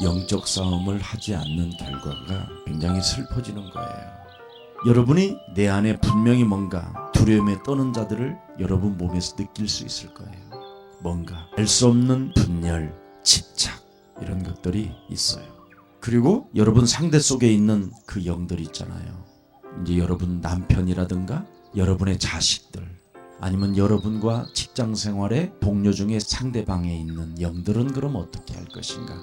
영적 싸움을 하지 않는 결과가 굉장히 슬퍼지는 거예요. 여러분이 내 안에 분명히 뭔가 두려움에 떠는 자들을 여러분 몸에서 느낄 수 있을 거예요. 뭔가 알 수 없는 분열, 집착 이런 것들이 있어요. 그리고 여러분 상대 속에 있는 그 영들 있잖아요. 이제 여러분 남편이라든가 여러분의 자식들 아니면 여러분과 직장 생활의 동료 중에 상대방에 있는 영들은 그럼 어떻게 할 것인가?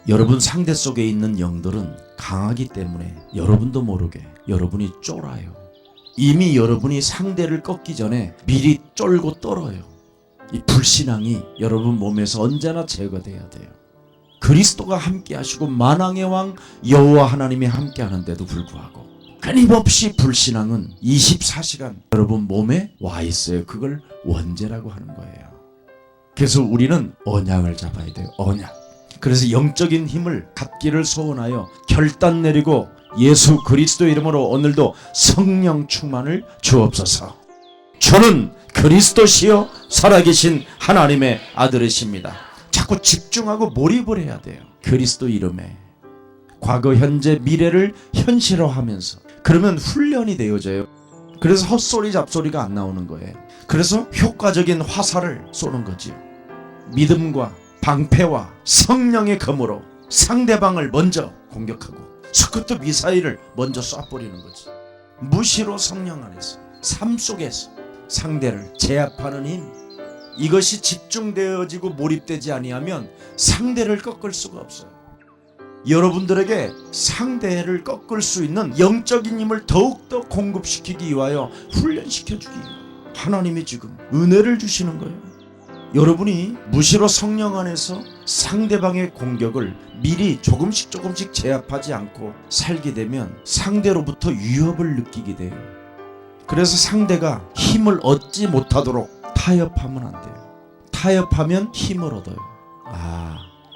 여러분 상대 속에 있는 영들은 강하기 때문에 여러분도 모르게 여러분이 쫄아요. 이미 여러분이 상대를 꺾기 전에 미리 쫄고 떨어요. 이 불신앙이 여러분 몸에서 언제나 제거돼야 돼요. 그리스도가 함께 하시고 만왕의 왕 여호와 하나님이 함께 하는데도 불구하고 끊임없이 불신앙은 24시간 여러분 몸에 와 있어요. 그걸 원죄라고 하는 거예요. 그래서 우리는 언약을 잡아야 돼요. 언약. 그래서 영적인 힘을 갖기를 소원하여 결단 내리고 예수 그리스도 이름으로 오늘도 성령 충만을 주옵소서. 저는 그리스도시요 살아계신 하나님의 아들이십니다. 자꾸 집중하고 몰입을 해야 돼요. 그리스도 이름에 과거 현재 미래를 현실화하면서 그러면 훈련이 되어져요. 그래서 헛소리 잡소리가 안 나오는 거예요. 그래서 효과적인 화살을 쏘는 거지요. 믿음과 방패와 성령의 검으로 상대방을 먼저 공격하고 스쿠트 미사일을 먼저 쏴버리는 거지. 무시로 성령 안에서 삶 속에서 상대를 제압하는 힘, 이것이 집중되어지고 몰입되지 아니하면 상대를 꺾을 수가 없어요. 여러분들에게 상대를 꺾을 수 있는 영적인 힘을 더욱더 공급시키기 위하여 훈련시켜주기 위하여 하나님이 지금 은혜를 주시는 거예요. 여러분이 무시로 성령 안에서 상대방의 공격을 미리 조금씩 제압하지 않고 살게 되면 상대로부터 위협을 느끼게 돼요. 그래서 상대가 힘을 얻지 못하도록 타협하면 안 돼요. 타협하면 힘을 얻어요.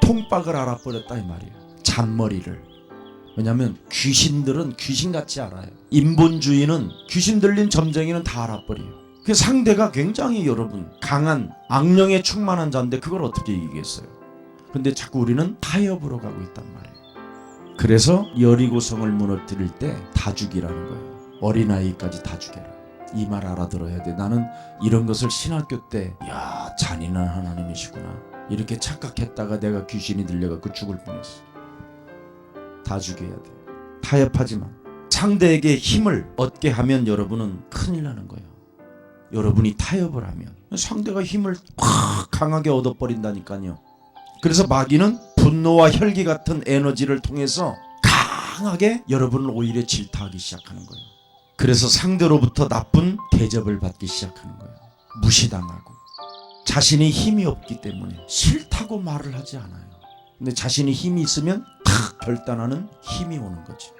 통박을 알아버렸다 이 말이에요. 잔머리를. 왜냐하면 귀신들은 귀신같이 알아요. 인본주의는 귀신 들린 점쟁이는 다 알아버려요. 그 상대가 굉장히 여러분 강한 악령에 충만한 자인데 그걸 어떻게 이기겠어요? 근데 자꾸 우리는 타협으로 가고 있단 말이에요. 그래서 여리고성을 무너뜨릴 때 다 죽이라는 거예요. 어린아이까지 다 죽여라. 이 말 알아들어야 돼. 나는 이런 것을 신학교 때 잔인한 하나님이시구나 이렇게 착각했다가 내가 귀신이 들려갖고 죽을 뻔했어. 다 죽여야 돼. 타협하지만 상대에게 힘을 얻게 하면 여러분은 큰일 나는 거예요. 여러분이 타협을 하면 상대가 힘을 확 강하게 얻어버린다니까요. 그래서 마귀는 분노와 혈기 같은 에너지를 통해서 강하게 여러분을 오히려 질타하기 시작하는 거예요. 그래서 상대로부터 나쁜 대접을 받기 시작하는 거예요. 무시당하고 자신이 힘이 없기 때문에 싫다고 말을 하지 않아요. 근데 자신이 힘이 있으면 탁 결단하는 힘이 오는 거죠.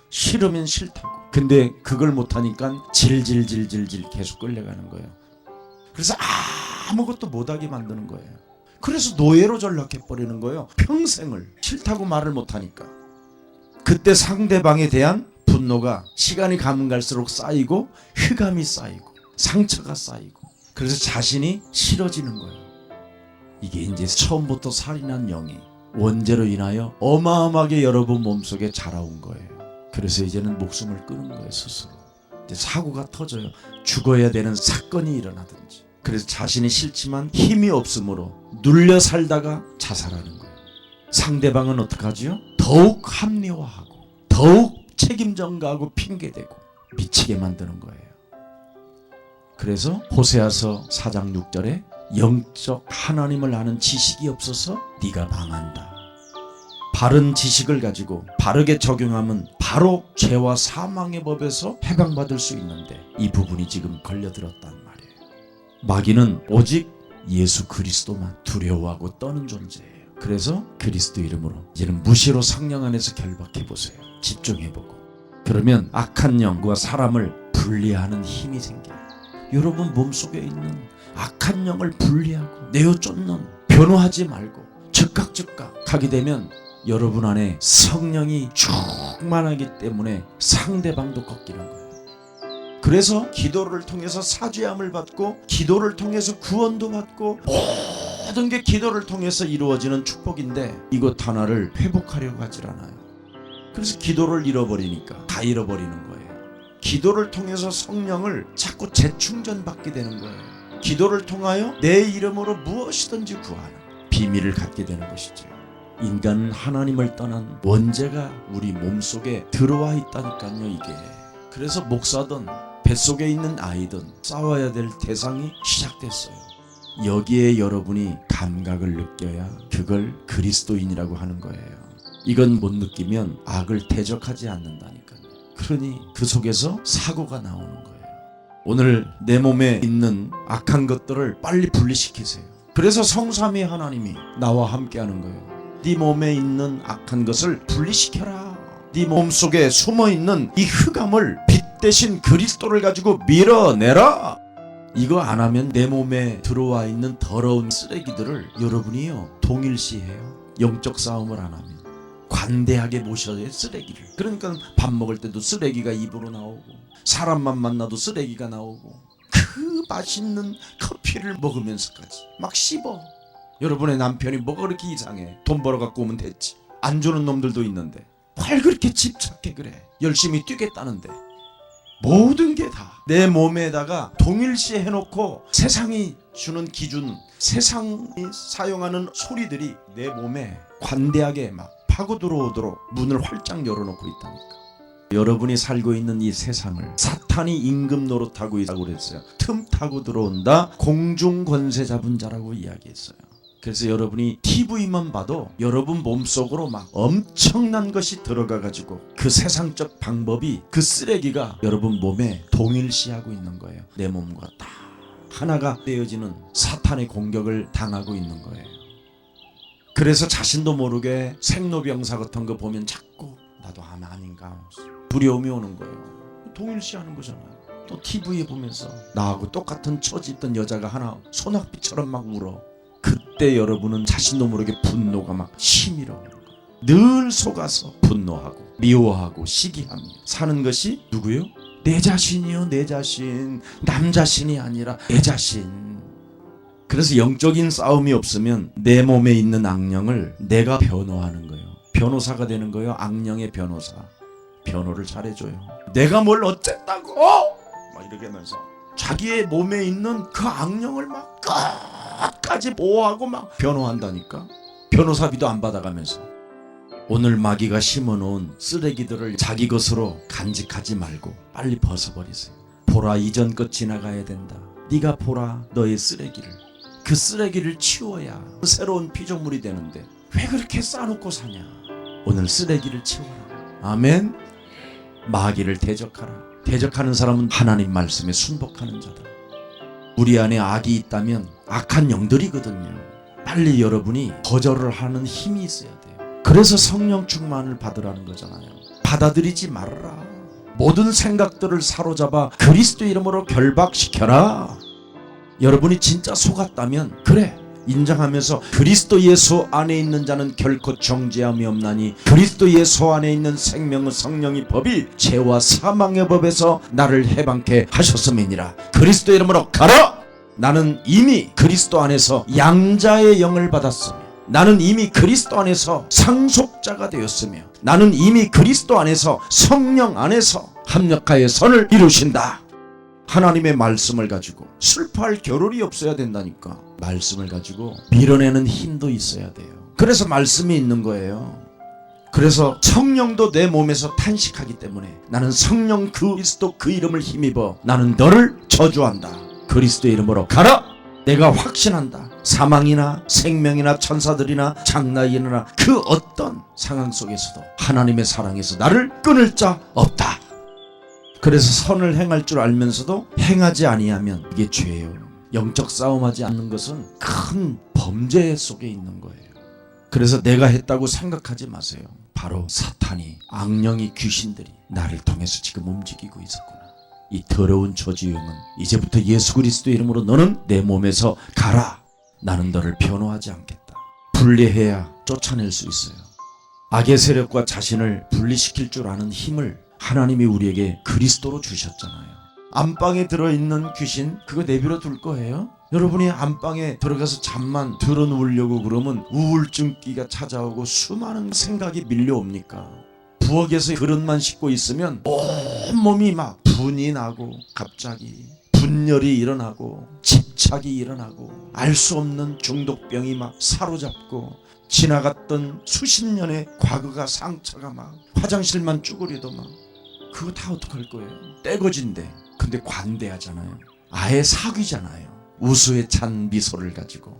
싫으면 싫다고. 근데 그걸 못하니까 질질질질질 계속 끌려가는 거예요. 그래서 아무것도 못하게 만드는 거예요. 그래서 노예로 전락해버리는 거예요. 평생을 싫다고 말을 못하니까. 그때 상대방에 대한 분노가 시간이 가면 갈수록 쌓이고 흑암이 쌓이고 상처가 쌓이고 그래서 자신이 싫어지는 거예요. 이게 이제 처음부터 살인한 영이 원죄로 인하여 어마어마하게 여러분 몸속에 자라온 거예요. 그래서 이제는 목숨을 끊은 거예요. 스스로. 이제 사고가 터져요. 죽어야 되는 사건이 일어나든지. 그래서 자신이 싫지만 힘이 없으므로 눌려 살다가 자살하는 거예요. 상대방은 어떡하지요? 더욱 합리화하고 더욱 책임 전가하고 핑계대고 미치게 만드는 거예요. 그래서 호세아서 4장 6절에 영적 하나님을 아는 지식이 없어서 네가 망한다. 바른 지식을 가지고 바르게 적용하면 바로 죄와 사망의 법에서 해방받을 수 있는데 이 부분이 지금 걸려들었단 말이에요. 마귀는 오직 예수 그리스도만 두려워하고 떠는 존재예요. 그래서 그리스도 이름으로 이제는 무시로 성령 안에서 결박해보세요. 집중해보고. 그러면 악한 영과 사람을 분리하는 힘이 생겨요. 여러분 몸속에 있는 악한 영을 분리하고 내어 쫓는 변호하지 말고 즉 즉각 하게 되면 여러분 안에 성령이 충만하기 때문에 상대방도 꺾이는 거예요. 그래서 기도를 통해서 사죄함을 받고 기도를 통해서 구원도 받고 모든 게 기도를 통해서 이루어지는 축복인데 이것 하나를 회복하려고 하질 않아요. 그래서 기도를 잃어버리니까 다 잃어버리는 거예요. 기도를 통해서 성령을 자꾸 재충전받게 되는 거예요. 기도를 통하여 내 이름으로 무엇이든지 구하는 비밀을 갖게 되는 것이죠. 인간은 하나님을 떠난 원죄가 우리 몸속에 들어와 있다니까요. 이게 그래서 목사든 뱃속에 있는 아이든 싸워야 될 대상이 시작됐어요. 여기에 여러분이 감각을 느껴야 그걸 그리스도인이라고 하는 거예요. 이건 못 느끼면 악을 대적하지 않는다니까요. 그러니 그 속에서 사고가 나오는 거예요. 오늘 내 몸에 있는 악한 것들을 빨리 분리시키세요. 그래서 성삼위 하나님이 나와 함께하는 거예요. 네 몸에 있는 악한 것을 분리시켜라. 네 몸속에 숨어있는 이 흑암을 빛 대신 그리스도를 가지고 밀어내라. 이거 안 하면 내 몸에 들어와 있는 더러운 쓰레기들을 여러분이요 동일시해요. 영적 싸움을 안 하면 관대하게 모셔야 해. 쓰레기를. 그러니까 밥 먹을 때도 쓰레기가 입으로 나오고 사람만 만나도 쓰레기가 나오고 그 맛있는 커피를 먹으면서까지 막 씹어. 여러분의 남편이 뭐가 그렇게 이상해. 돈 벌어 갖고 오면 됐지. 안 주는 놈들도 있는데 왜 그렇게 집착해 그래. 열심히 뛰겠다는데 모든 게 다 내 몸에다가 동일시 해놓고 세상이 주는 기준, 세상이 사용하는 소리들이 내 몸에 관대하게 막 파고 들어오도록 문을 활짝 열어놓고 있다니까. 여러분이 살고 있는 이 세상을 사탄이 임금 노릇하고 있다고 그랬어요. 틈 타고 들어온다. 공중 권세 잡은 자라고 이야기했어요. 그래서 여러분이 TV만 봐도 여러분 몸속으로 막 엄청난 것이 들어가가지고 그 세상적 방법이 그 쓰레기가 여러분 몸에 동일시하고 있는 거예요. 내 몸과 다 하나가 되어지는 사탄의 공격을 당하고 있는 거예요. 그래서 자신도 모르게 생로병사 같은 거 보면 자꾸 나도 아닌가 두려움이 오는 거예요. 동일시하는 거잖아요. 또 TV에 보면서 나하고 똑같은 처지 있던 여자가 하나 소낙비처럼 막 울어. 그때 여러분은 자신도 모르게 분노가 막 치밀어 오는 거예요. 늘 속아서 분노하고 미워하고 시기하며 사는 것이 누구요? 내 자신이요. 내 자신. 남 자신이 아니라 내 자신. 그래서 영적인 싸움이 없으면 내 몸에 있는 악령을 내가 변호하는 거예요. 변호사가 되는 거예요. 악령의 변호사. 변호를 잘해줘요. 내가 뭘 어쨌다고 막 이렇게 하면서 자기의 몸에 있는 그 악령을 막 끝까지 보호하고 막 변호한다니까. 변호사비도 안 받아가면서. 오늘 마귀가 심어놓은 쓰레기들을 자기 것으로 간직하지 말고 빨리 벗어버리세요. 보라, 이전 것 지나가야 된다. 네가 보라, 너의 쓰레기를. 그 쓰레기를 치워야 새로운 피조물이 되는데 왜 그렇게 쌓아놓고 사냐. 오늘 쓰레기를 치워라. 아멘. 마귀를 대적하라. 대적하는 사람은 하나님 말씀에 순복하는 자다. 우리 안에 악이 있다면 악한 영들이거든요. 빨리 여러분이 거절을 하는 힘이 있어야 돼요. 그래서 성령 충만을 받으라는 거잖아요. 받아들이지 말아라. 모든 생각들을 사로잡아 그리스도 이름으로 결박시켜라. 여러분이 진짜 속았다면 그래 인정하면서 그리스도 예수 안에 있는 자는 결코 정죄함이 없나니 그리스도 예수 안에 있는 생명의 성령의 법이 죄와 사망의 법에서 나를 해방케 하셨음이니라. 그리스도 이름으로 가라. 나는 이미 그리스도 안에서 양자의 영을 받았으며 나는 이미 그리스도 안에서 상속자가 되었으며 나는 이미 그리스도 안에서 성령 안에서 합력하여 선을 이루신다. 하나님의 말씀을 가지고 슬퍼할 겨를이 없어야 된다니까. 말씀을 가지고 밀어내는 힘도 있어야 돼요. 그래서 말씀이 있는 거예요. 그래서 성령도 내 몸에서 탄식하기 때문에 나는 성령 그리스도 그 이름을 힘입어 나는 너를 저주한다. 그리스도의 이름으로 가라. 내가 확신한다. 사망이나 생명이나 천사들이나 장나이나 그 어떤 상황 속에서도 하나님의 사랑에서 나를 끊을 자 없다. 그래서 선을 행할 줄 알면서도 행하지 아니하면 이게 죄예요. 영적 싸움하지 않는 것은 큰 범죄 속에 있는 거예요. 그래서 내가 했다고 생각하지 마세요. 바로 사탄이, 악령이, 귀신들이 나를 통해서 지금 움직이고 있었구나. 이 더러운 저주영은 이제부터 예수 그리스도 이름으로 너는 내 몸에서 가라. 나는 너를 변호하지 않겠다. 분리해야 쫓아낼 수 있어요. 악의 세력과 자신을 분리시킬 줄 아는 힘을 하나님이 우리에게 그리스도로 주셨잖아요. 안방에 들어있는 귀신 그거 내버려 둘 거예요? 여러분이 안방에 들어가서 잠만 들어 누우려고 그러면 우울증기가 찾아오고 수많은 생각이 밀려옵니까? 부엌에서 그릇만 씻고 있으면 온몸이 막 분이 나고 갑자기 분열이 일어나고 집착이 일어나고 알 수 없는 중독병이 막 사로잡고 지나갔던 수십 년의 과거가 상처가 막 화장실만 쭈그려도 막 그거 다 어떡할 거예요? 떼거진데 근데 관대하잖아요. 아예 사귀잖아요. 우수에 찬 미소를 가지고.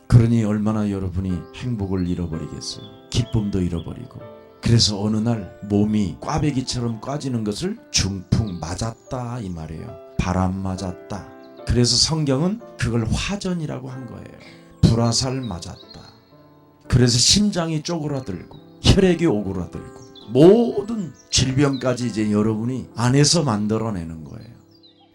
그러니 얼마나 여러분이 행복을 잃어버리겠어요. 기쁨도 잃어버리고. 그래서 어느 날 몸이 꽈배기처럼 꽈지는 것을 중풍 맞았다 이 말이에요. 바람 맞았다. 그래서 성경은 그걸 화전이라고 한 거예요. 불화살 맞았다. 그래서 심장이 쪼그라들고 혈액이 오그라들고 모든 질병까지 이제 여러분이 안에서 만들어내는 거예요.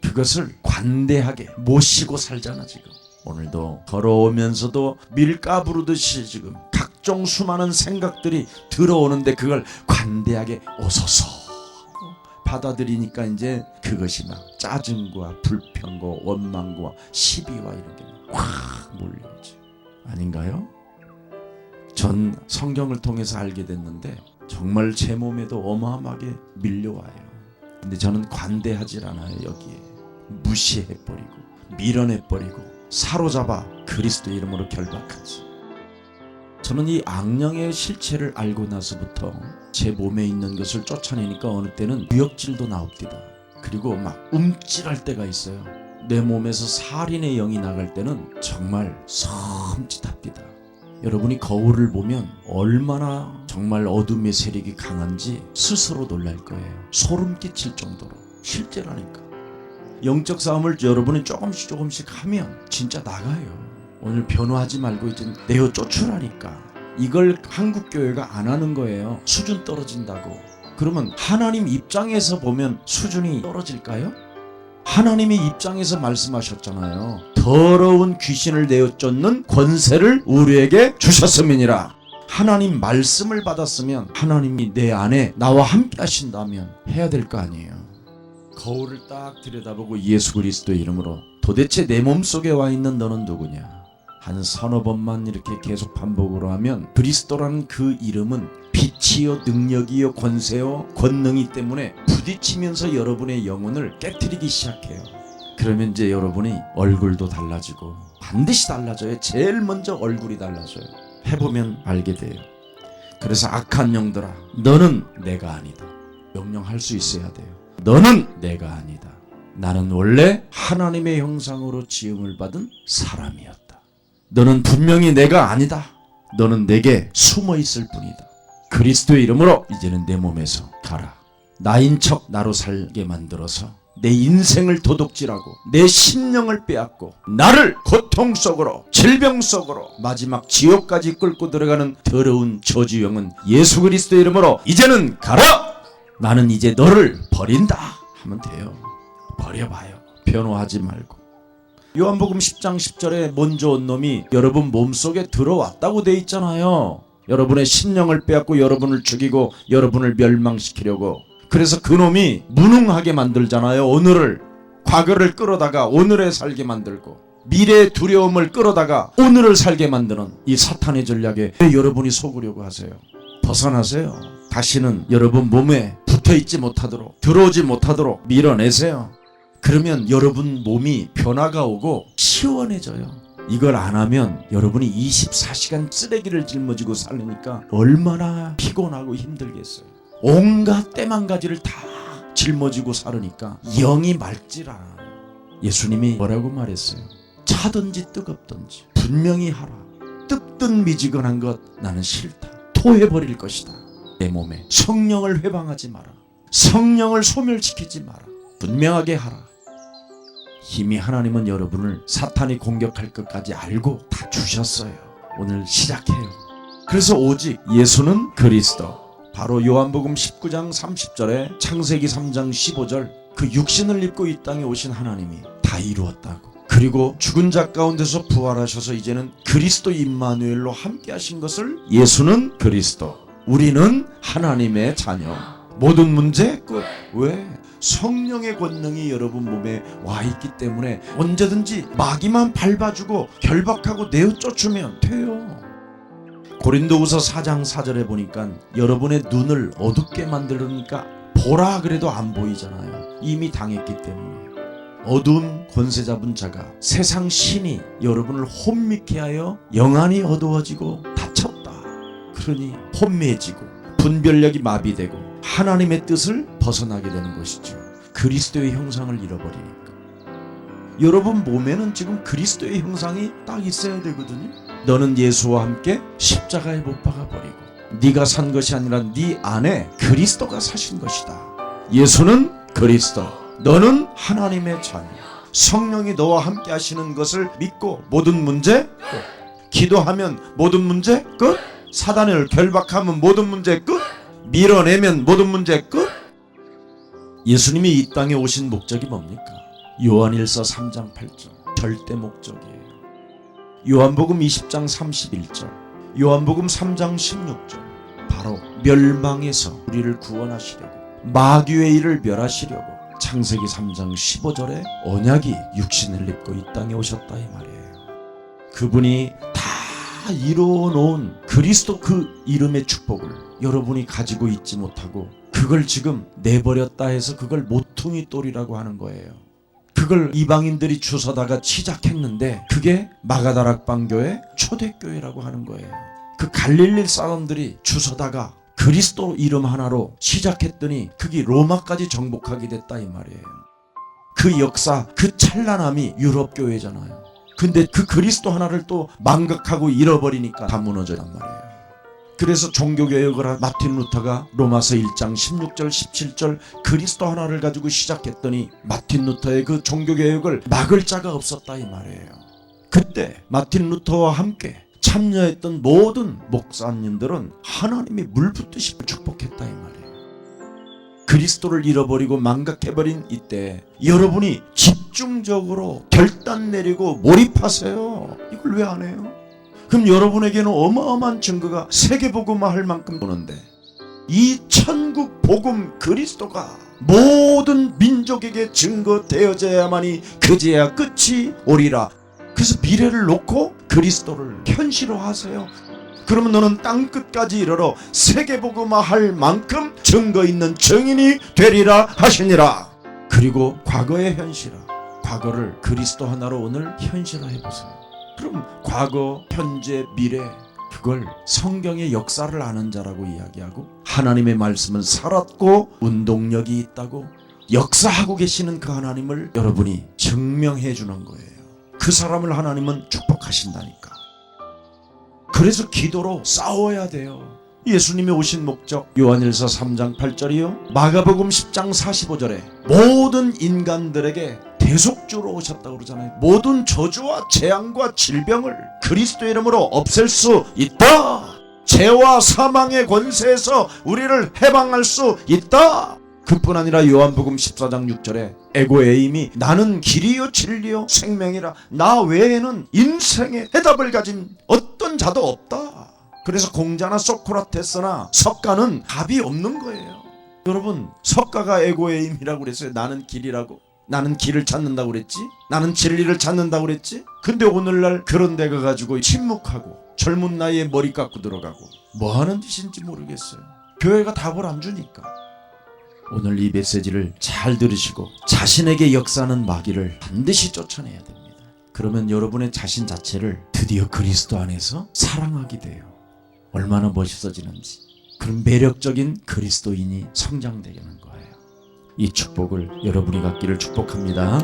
그것을 관대하게 모시고 살잖아 지금. 오늘도 걸어오면서도 밀가 부르듯이 지금 각종 수많은 생각들이 들어오는데 그걸 관대하게 오소서 받아들이니까 이제 그것이 막 짜증과 불평과 원망과 시비와 이런 게 확 몰려오죠. 아닌가요? 전 성경을 통해서 알게 됐는데 정말 제 몸에도 어마어마하게 밀려와요. 근데 저는 관대하질 않아요. 여기에 무시해버리고 밀어내버리고 사로잡아 그리스도 이름으로 결박하지. 저는 이 악령의 실체를 알고 나서부터 제 몸에 있는 것을 쫓아내니까 어느 때는 구역질도 나옵니다. 그리고 막 움찔할 때가 있어요. 내 몸에서 살인의 영이 나갈 때는 정말 섬찟합니다. 여러분이 거울을 보면 얼마나 정말 어둠의 세력이 강한지 스스로 놀랄 거예요. 소름 끼칠 정도로 실제라니까. 영적 싸움을 여러분이 조금씩 하면 진짜 나가요. 오늘 변호하지 말고 이제 내어 쫓으라니까. 이걸 한국교회가 안 하는 거예요. 수준 떨어진다고. 그러면 하나님 입장에서 보면 수준이 떨어질까요? 하나님의 입장에서 말씀하셨잖아요. 더러운 귀신을 내어 쫓는 권세를 우리에게 주셨음이니라. 하나님 말씀을 받았으면 하나님이 내 안에 나와 함께 하신다면 해야 될 거 아니에요. 거울을 딱 들여다보고 예수 그리스도의 이름으로 도대체 내 몸속에 와 있는 너는 누구냐? 한 서너 번만 이렇게 계속 반복으로 하면 그리스도라는 그 이름은 빛이요 능력이요 권세요 권능이 때문에 부딪히면서 여러분의 영혼을 깨트리기 시작해요. 그러면 이제 여러분이 얼굴도 달라지고 반드시 달라져요. 제일 먼저 얼굴이 달라져요. 해보면 알게 돼요. 그래서 악한 영들아 너는 내가 아니다. 명령할 수 있어야 돼요. 너는 내가 아니다. 나는 원래 하나님의 형상으로 지음을 받은 사람이었다. 너는 분명히 내가 아니다. 너는 내게 숨어 있을 뿐이다. 그리스도의 이름으로 이제는 내 몸에서 가라. 나인 척 나로 살게 만들어서 내 인생을 도둑질하고 내 심령을 빼앗고 나를 고통 속으로 질병 속으로 마지막 지옥까지 끌고 들어가는 더러운 저주영은 예수 그리스도의 이름으로 이제는 가라. 나는 이제 너를 버린다 하면 돼요. 버려봐요. 변호하지 말고. 요한복음 10장 10절에 먼저 온 놈이 여러분 몸속에 들어왔다고 돼 있잖아요. 여러분의 심령을 빼앗고 여러분을 죽이고 여러분을 멸망시키려고. 그래서 그 놈이 무능하게 만들잖아요. 오늘을. 과거를 끌어다가 오늘에 살게 만들고 미래의 두려움을 끌어다가 오늘을 살게 만드는 이 사탄의 전략에 왜 여러분이 속으려고 하세요? 벗어나세요. 다시는 여러분 몸에 붙어있지 못하도록 들어오지 못하도록 밀어내세요. 그러면 여러분 몸이 변화가 오고 시원해져요. 이걸 안 하면 여러분이 24시간 쓰레기를 짊어지고 살으니까 얼마나 피곤하고 힘들겠어요. 온갖 때만가지를 다 짊어지고 살으니까 영이 맑질 않아요. 예수님이 뭐라고 말했어요? 차든지 뜨겁든지 분명히 하라. 뜨든 미지근한 것 나는 싫다. 토해버릴 것이다. 내 몸에 성령을 회방하지 마라. 성령을 소멸시키지 마라. 분명하게 하라. 이미 하나님은 여러분을 사탄이 공격할 것까지 알고 다 주셨어요. 오늘 시작해요. 그래서 오직 예수는 그리스도. 바로 요한복음 19장 30절에 창세기 3장 15절 그 육신을 입고 이 땅에 오신 하나님이 다 이루었다고. 그리고 죽은 자 가운데서 부활하셔서 이제는 그리스도 임마누엘로 함께 하신 것을 예수는 그리스도, 우리는 하나님의 자녀. 모든 문제 끝. 왜? 성령의 권능이 여러분 몸에 와 있기 때문에 언제든지 마귀만 밟아주고 결박하고 내어쫓으면 돼요. 고린도후서 4장 4절에 보니까 여러분의 눈을 어둡게 만들으니까 보라 그래도 안 보이잖아요. 이미 당했기 때문에. 어두운 권세 잡은 자가 세상 신이 여러분을 혼미케 하여 영안이 어두워지고 다쳤다. 그러니 혼미해지고 분별력이 마비되고 하나님의 뜻을 벗어나게 되는 것이죠. 그리스도의 형상을 잃어버리니까. 여러분 몸에는 지금 그리스도의 형상이 딱 있어야 되거든요. 너는 예수와 함께 십자가에 못 박아버리고 네가 산 것이 아니라 네 안에 그리스도가 사신 것이다. 예수는 그리스도, 너는 하나님의 자녀. 성령이 너와 함께 하시는 것을 믿고 모든 문제 끝. 기도하면 모든 문제 끝. 사단을 결박하면 모든 문제 끝. 밀어내면 모든 문제 끝. 예수님이 이 땅에 오신 목적이 뭡니까? 요한일서 3장 8절 절대 목적이에요. 요한복음 20장 31절, 요한복음 3장 16절, 바로 멸망에서 우리를 구원하시려고, 마귀의 일을 멸하시려고 창세기 3장 15절에 언약이 육신을 입고 이 땅에 오셨다 이 말이에요. 그분이 다 이루어 놓은 그리스도 그 이름의 축복을 여러분이 가지고 있지 못하고 그걸 지금 내버렸다 해서 그걸 모퉁이 돌이라고 하는 거예요. 그걸 이방인들이 주워다가 시작했는데 그게 마가다락방교회 초대교회라고 하는 거예요. 그 갈릴리 사람들이 주워다가 그리스도 이름 하나로 시작했더니 그게 로마까지 정복하게 됐다 이 말이에요. 그 역사, 그 찬란함이 유럽교회잖아요. 근데 그 그리스도 하나를 또 망각하고 잃어버리니까 다 무너졌단 말이에요. 그래서 종교개혁을 한 마틴 루터가 로마서 1장 16절 17절 그리스도 하나를 가지고 시작했더니 마틴 루터의 그 종교개혁을 막을 자가 없었다 이 말이에요. 그때 마틴 루터와 함께 참여했던 모든 목사님들은 하나님이 물붓듯이 축복했다 이 말이에요. 그리스도를 잃어버리고 망각해버린 이때 여러분이 집중적으로 결단 내리고 몰입하세요. 이걸 왜 안 해요? 그럼 여러분에게는 어마어마한 증거가 세계복음화 할 만큼 오는데 이 천국 복음 그리스도가 모든 민족에게 증거되어져야만이 그제야 끝이 오리라. 그래서 미래를 놓고 그리스도를 현실화하세요. 그러면 너는 땅끝까지 이르러 세계복음화 할 만큼 증거 있는 증인이 되리라 하시니라. 그리고 과거의 현실화, 과거를 그리스도 하나로 오늘 현실화해보세요. 그럼 과거, 현재, 미래 그걸 성경의 역사를 아는 자라고 이야기하고 하나님의 말씀은 살았고 운동력이 있다고 역사하고 계시는 그 하나님을 여러분이 증명해 주는 거예요. 그 사람을 하나님은 축복하신다니까. 그래서 기도로 싸워야 돼요. 예수님이 오신 목적 요한일서 3장 8절이요 마가복음 10장 45절에 모든 인간들에게 대속주로 오셨다고 그러잖아요. 모든 저주와 재앙과 질병을 그리스도의 이름으로 없앨 수 있다. 죄와 사망의 권세에서 우리를 해방할 수 있다. 그뿐 아니라 요한복음 14장 6절에 에고에임이 나는 길이요 진리요 생명이라 나 외에는 인생의 해답을 가진 어떤 자도 없다. 그래서 공자나 소크라테스나 석가는 답이 없는 거예요. 여러분 석가가 에고에임이라고 그랬어요. 나는 길이라고. 나는 길을 찾는다고 그랬지? 나는 진리를 찾는다고 그랬지? 근데 오늘날 그런 데 가가지고 침묵하고 젊은 나이에 머리 깎고 들어가고 뭐 하는 짓인지 모르겠어요. 교회가 답을 안 주니까. 오늘 이 메시지를 잘 들으시고 자신에게 역사하는 마귀를 반드시 쫓아내야 됩니다. 그러면 여러분의 자신 자체를 드디어 그리스도 안에서 사랑하게 돼요. 얼마나 멋있어지는지. 그런 매력적인 그리스도인이 성장되는 거예요. 이 축복을 여러분이 갖기를 축복합니다.